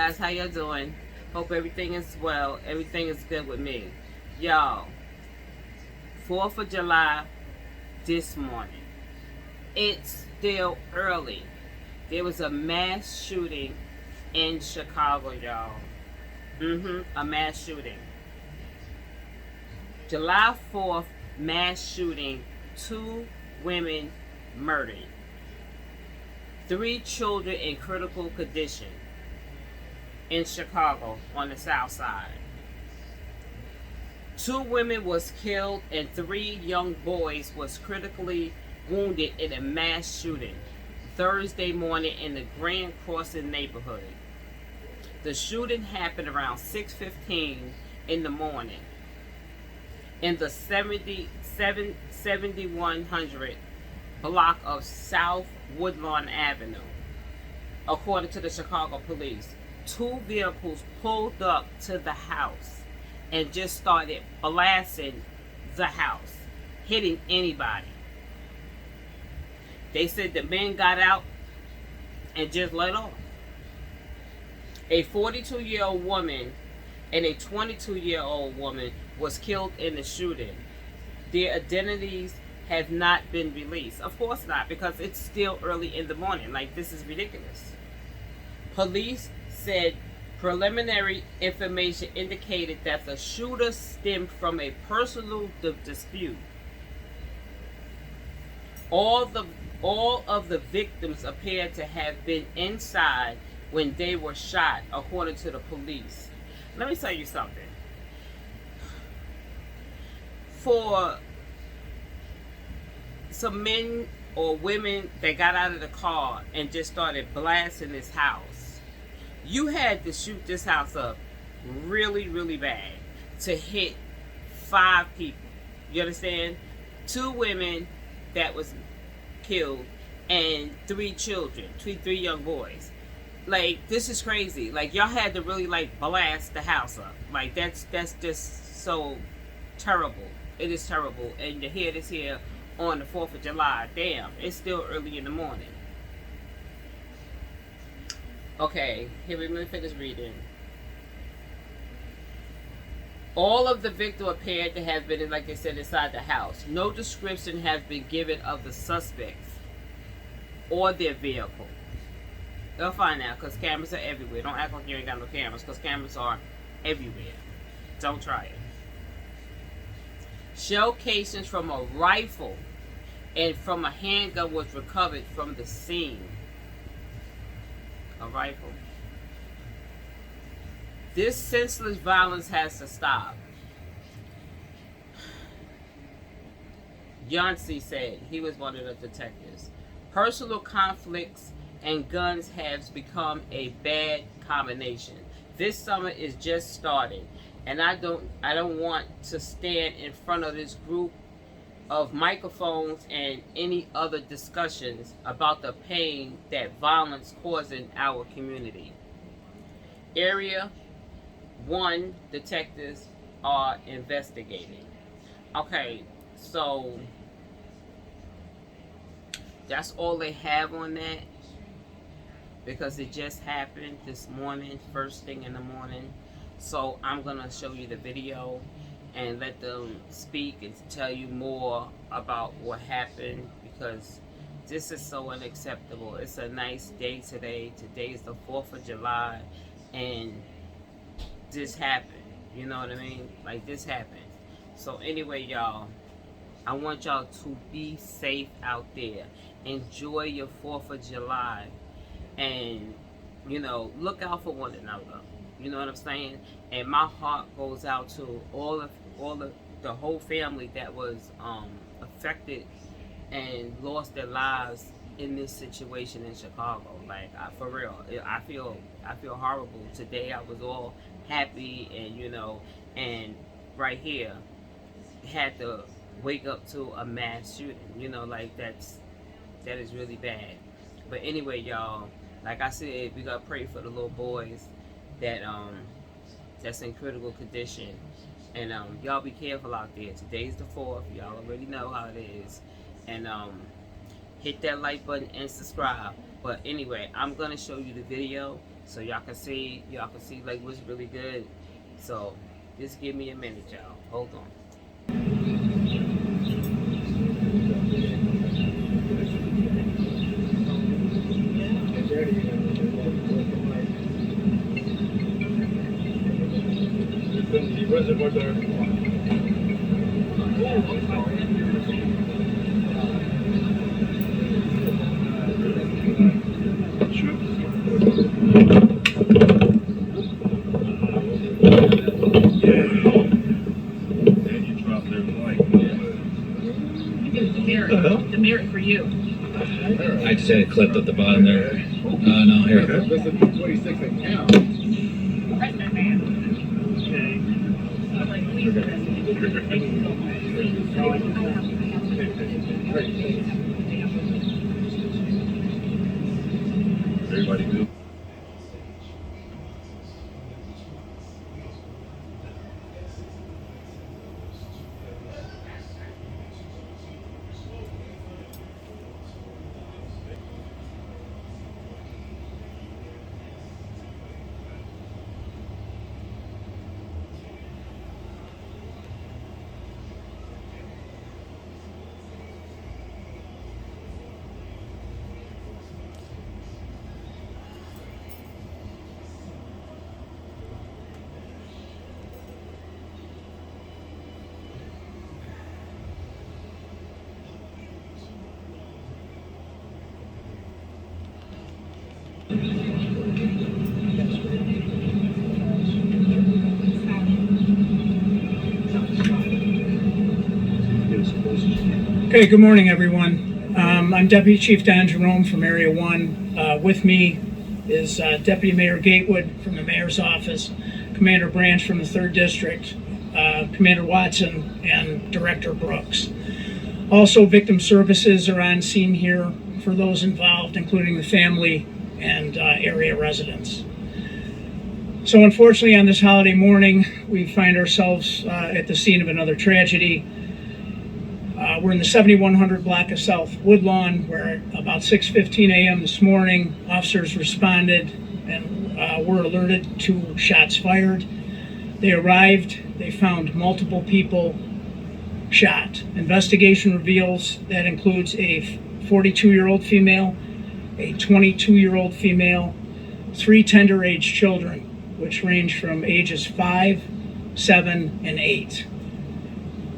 guys, how y'all doing? Hope everything is well. Everything is good with me. Y'all, 4th of July this morning. It's still early. There was a mass shooting in Chicago, y'all. A mass shooting. July 4th, mass shooting. 2 women murdered. 3 children in critical condition in Chicago on the south side. 2 women was killed and 3 young boys was critically wounded in a mass shooting Thursday morning in the Grand Crossing neighborhood. The shooting happened around 6:15 in the morning in the 7100 block of South Woodlawn Avenue. According to the Chicago police, 2 vehicles pulled up to the house and just started blasting the house, hitting anybody. They said the men got out and just let off. A 42-year-old woman and a 22-year-old woman was killed in the shooting. Their identities have not been released. Of course not, because it's still early in the morning. Like, this is ridiculous. Police said preliminary information indicated that the shooter stemmed from a personal dispute. All of the victims appeared to have been inside when they were shot, according to the police. Let me tell you something. For some men or women that got out of the car and just started blasting this house, you had to shoot this house up really, really bad to hit 5 people. You understand? 2 women that was killed and 3 children, 3 young boys. Like, this is crazy. Like, y'all had to really like blast the house up. Like, that's just so terrible. It is terrible. And to hear this here on the 4th of July, damn, it's still early in the morning. Okay, here we me finish reading. All of the victims appeared to have been, like they said, inside the house. No description has been given of the suspects or their vehicle. They'll find out, because cameras are everywhere. Don't act like you ain't got no cameras, because cameras are everywhere. Don't try it. Shell casings from a rifle and from a handgun was recovered from the scene. A rifle. This senseless violence has to stop. Yancey said, he was one of the detectives. Personal conflicts and guns have become a bad combination. This summer is just starting, and I don't want to stand in front of this group of microphones and any other discussions about the pain that violence causes in our community. Area 1 detectives are investigating. Okay, so that's all they have on that, because it just happened this morning, first thing in the morning. So I'm gonna show you the video and let them speak and tell you more about what happened, because this is so unacceptable. It's a nice day today. Today is the 4th of July, and this happened. You know what I mean? Like, this happened. So anyway, y'all, I want y'all to be safe out there. Enjoy your 4th of July. And, you know, look out for one another. You know what I'm saying? And my heart goes out to all of the whole family that was affected and lost their lives in this situation in Chicago. Like, for real, I feel horrible. Today I was all happy, and you know, and right here had to wake up to a mass shooting. You know, like, that is really bad. But anyway, y'all, like I said, we gotta pray for the little boys that that's in critical condition. And y'all be careful out there. Today's the 4th. Y'all already know how it is. And hit that like button and subscribe. But anyway, I'm gonna show you the video So y'all can see like what's really good. So just give me a minute, y'all. Hold on. Demerit for you. I just had it clipped at the bottom there. No, here. That's the 26 account. President man. Everybody good? Okay, good morning, everyone. I'm Deputy Chief Don Jerome from Area 1. With me is Deputy Mayor Gatewood from the Mayor's Office, Commander Branch from the 3rd District, Commander Watson, and Director Brooks. Also, victim services are on scene here for those involved, including the family and area residents. So unfortunately, on this holiday morning, we find ourselves at the scene of another tragedy. We're in the 7100 block of South Woodlawn, where about 6:15 a.m. this morning, officers responded and were alerted to shots fired. They arrived, they found multiple people shot. Investigation reveals that includes a 42-year-old female, a 22-year-old female, 3 tender-age children, which range from ages 5, 7, and 8.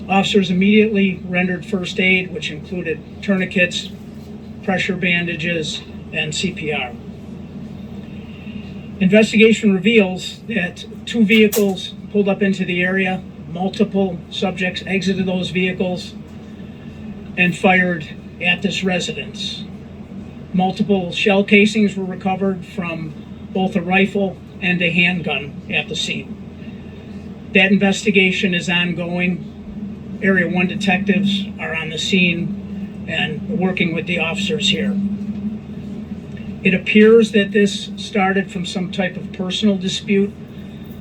Officers immediately rendered first aid, which included tourniquets, pressure bandages, and CPR. Investigation reveals that 2 vehicles pulled up into the area, multiple subjects exited those vehicles and fired at this residence. Multiple shell casings were recovered from both a rifle and a handgun at the scene. That investigation is ongoing. Area 1 detectives are on the scene and working with the officers here. It appears that this started from some type of personal dispute,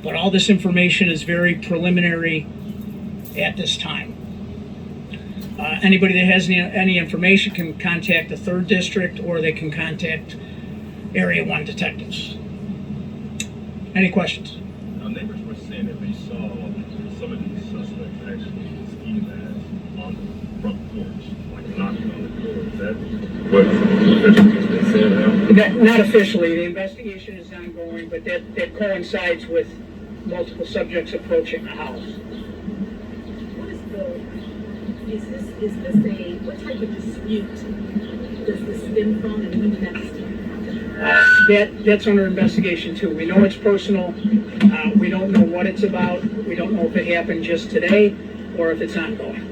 but all this information is very preliminary at this time. Anybody that has any information can contact the 3rd District, or they can contact Area 1 detectives. Any questions? Our neighbors were saying that they saw some of these suspects actually ski masks on the front porch, like knocking on the door. Is that what officials been saying now? Not officially. The investigation is ongoing, but that coincides with multiple subjects approaching the house. What type of dispute does this stem from, and when did that start? That's under investigation too. We know it's personal. We don't know what it's about. We don't know if it happened just today or if it's ongoing.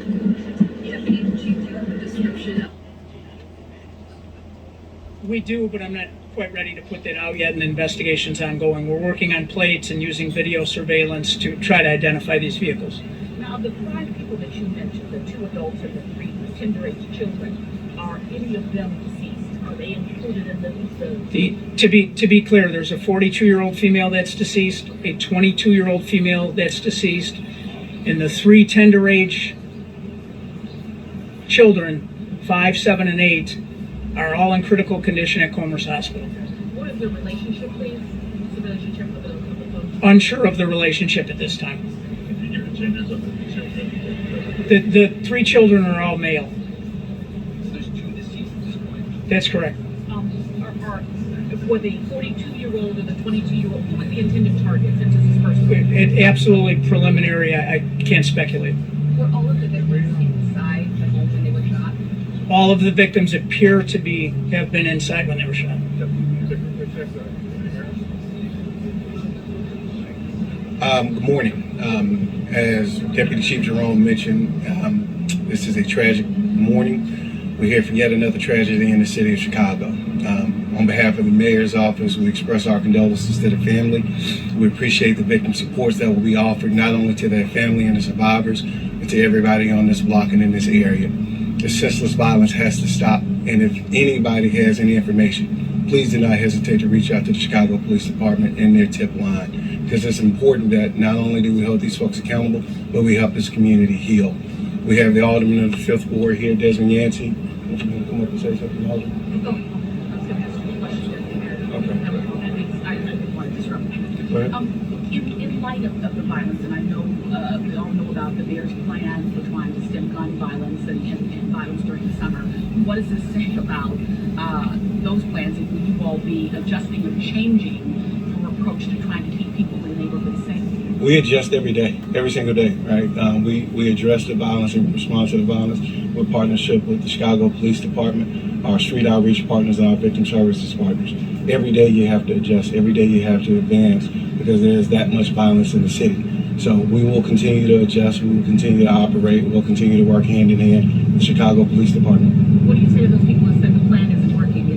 Yeah, do you have a description? We do, but I'm not quite ready to put that out yet, and the investigation's ongoing. We're working on plates and using video surveillance to try to identify these vehicles. Now, the 5 people that you mentioned, the 2 adults and the 3 tender-age children, are any of them deceased? Are they included in the... To be clear, there's a 42-year-old female that's deceased, a 22-year-old female that's deceased, and the 3 tender-age children, 5, 7, and 8, are all in critical condition at Commerce Hospital. What is their relationship, please? relationship with the folks? Unsure of the relationship at this time. Can you give the genders of the children? The 3 children are all male. There's 2 deceased at this point. That's correct. For the 42-year-old or the 22-year-old, who was the intended target since this is first? It absolutely preliminary. I can't speculate. Were all of the victims inside the home when they were shot? All of the victims appear to have been inside when they were shot. Good morning. As Deputy Chief Jerome mentioned, this is a tragic morning. We're here for yet another tragedy in the city of Chicago. On behalf of the mayor's office, we express our condolences to the family. We appreciate the victim supports that will be offered not only to their family and the survivors, but to everybody on this block and in this area. This senseless violence has to stop, and if anybody has any information, please do not hesitate to reach out to the Chicago Police Department and their tip line, because it's important that not only do we hold these folks accountable, but we help this community heal. We have the Alderman of the 5th Ward here, Desmond Yancey. Would you want to come up and say something, Alderman? I was going to ask you a question. Okay. I didn't want to disrupt you. Go ahead. In light of the violence, and I know we all know about the mayor's plan for trying to stem gun violence and violence during the summer, what does this say about those plans, and will you all be adjusting or changing your approach to trying to keep people in the neighborhood safe? We adjust every day, every single day, right? We address the violence and respond to the violence with partnership with the Chicago Police Department, our street outreach partners, and our victim services partners. Every day you have to adjust, every day you have to advance, because there is that much violence in the city. So we will continue to adjust, we will continue to operate, we'll continue to work hand in hand with the Chicago Police Department. What do you say to those people that said the plan isn't working?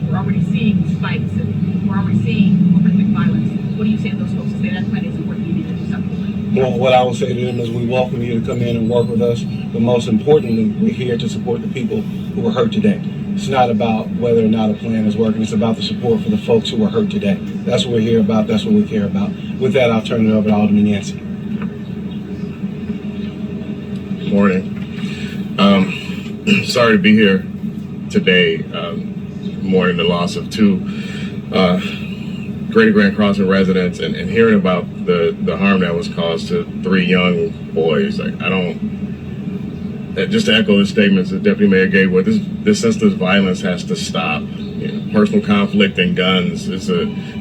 We're already seeing spikes and we're already seeing horrific violence. What do you say to those folks that say that plan isn't working? You need to do something? Well, what I will say to them is we welcome you to come in and work with us, but most importantly, we're here to support the people who were hurt today. It's not about whether or not a plan is working, it's about the support for the folks who were hurt today. That's what we're here about, that's what we care about. With that, I'll turn it over to Alderman Yancey. Morning. Sorry to be here today, mourning the loss of 2 Greater Grand Crossing residents and hearing about the harm that was caused to 3 young boys. Just to echo the statements that Deputy Mayor Gatewood, this senseless violence has to stop. Personal conflict and guns, it's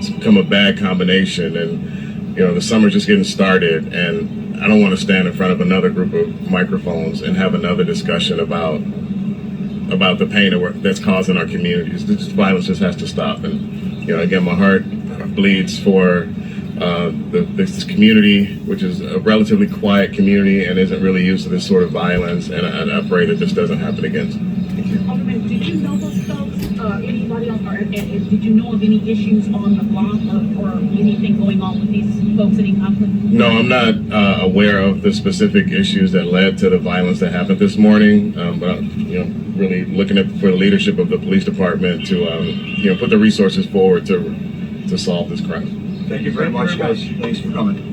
become a bad combination, and the summer's just getting started, and I don't want to stand in front of another group of microphones and have another discussion about the pain that's causing our communities. This violence just has to stop, and again, my heart bleeds for this community, which is a relatively quiet community and isn't really used to this sort of violence, and I pray that this doesn't happen again. Alderman, did you know those folks? Anybody else? Or did you know of any issues on the block or anything going on with these folks? Any conflict? No, I'm not aware of the specific issues that led to the violence that happened this morning, but I'm really looking for the leadership of the police department to put the resources forward to solve this crime. Thank you very much, guys. Thanks for coming.